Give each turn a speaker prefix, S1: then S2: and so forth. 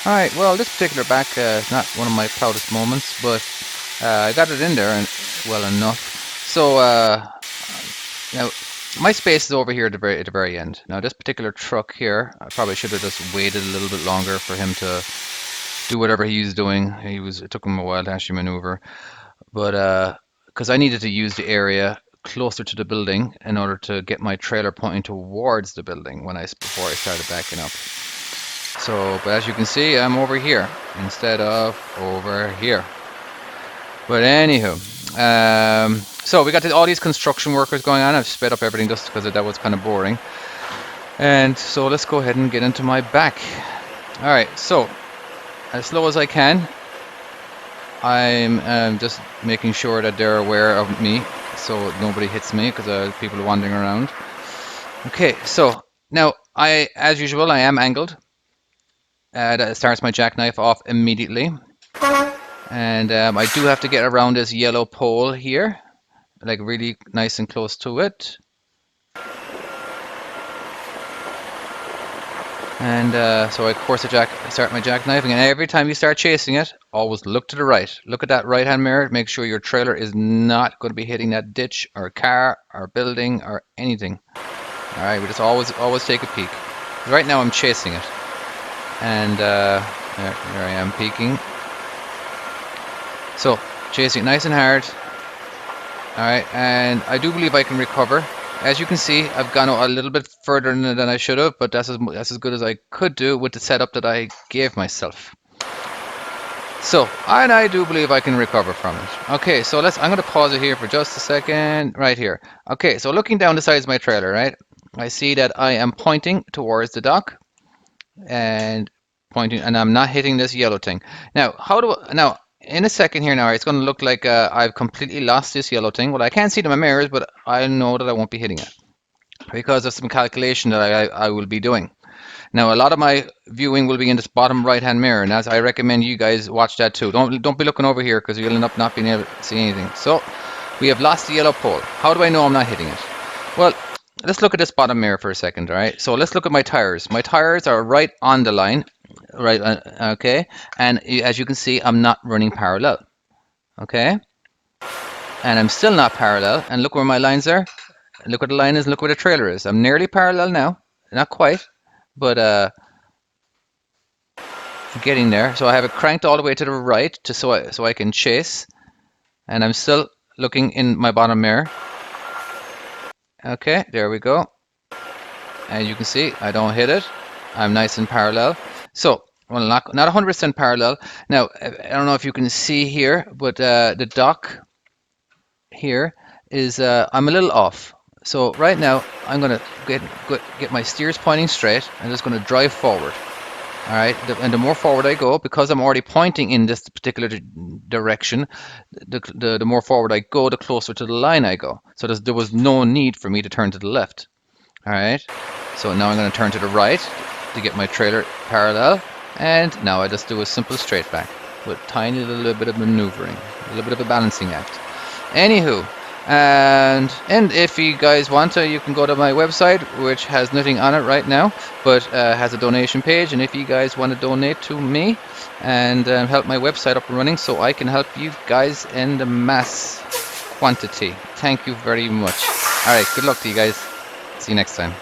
S1: Alright, well, this particular back is not one of my proudest moments, but I got it in there and well enough. So now my space is over here at the very end. Now this particular truck here, I probably should have just waited a little bit longer for him to do whatever he was doing. It took him a while to actually maneuver, but because I needed to use the area closer to the building in order to get my trailer pointing towards the building before I started backing up. So, but as you can see, I'm over here instead of over here. But anywho, so we got all these construction workers going on. I've sped up everything just because that was kind of boring. And so let's go ahead and get into my back. All right, so as slow as I can, I'm just making sure that they're aware of me so nobody hits me because people are wandering around. Okay, so now as usual, I am angled. That starts my jackknife off immediately. And I do have to get around this yellow pole here, like really nice and close to it. And so of course I start my jackknifing, and every time you start chasing it, always look to the right. Look at that right-hand mirror. Make sure your trailer is not going to be hitting that ditch or car or building or anything. All right, we just always take a peek. Right now I'm chasing it. And there I am peeking. So chasing it nice and hard. Alright, and I do believe I can recover. As you can see, I've gone a little bit further than I should have, but that's as good as I could do with the setup that I gave myself. So, and I do believe I can recover from it. Okay, so I'm going to pause it here for just a second, right here. Okay, so looking down the sides of my trailer, right, I see that I am pointing towards the dock. And pointing, and I'm not hitting this yellow thing. Now, now in a second here now, it's going to look like I've completely lost this yellow thing. Well, I can't see it in my mirrors, but I know that I won't be hitting it because of some calculation that I will be doing. Now, a lot of my viewing will be in this bottom right-hand mirror, and as I recommend you guys watch that too. Don't be looking over here because you'll end up not being able to see anything. So, we have lost the yellow pole. How do I know I'm not hitting it? Well, let's look at this bottom mirror for a second, all right? So let's look at my tires. My tires are right on the line, right? Okay, and as you can see, I'm not running parallel, okay? And I'm still not parallel. And look where my lines are. Look where the line is. Look where the trailer is. I'm nearly parallel now, not quite, but getting there. So I have it cranked all the way to the right, so I can chase, and I'm still looking in my bottom mirror. Okay, there we go. And you can see I don't hit it. I'm nice and parallel. So, well, not 100% parallel. Now, I don't know if you can see here, but the dock here is I'm a little off. So right now I'm gonna get my steers pointing straight. I'm just gonna drive forward. All right, and the more forward I go, because I'm already pointing in this particular direction, the more forward I go, the closer to the line I go. So there was no need for me to turn to the left. All right, so now I'm going to turn to the right to get my trailer parallel, and now I just do a simple straight back with tiny little bit of maneuvering, a little bit of a balancing act. Anywho, and if you guys want to, you can go to my website, which has nothing on it right now, but has a donation page. And if you guys want to donate to me and help my website up and running, so I can help you guys in the mass quantity. Thank you very much. All right, good luck to you guys. See you next time.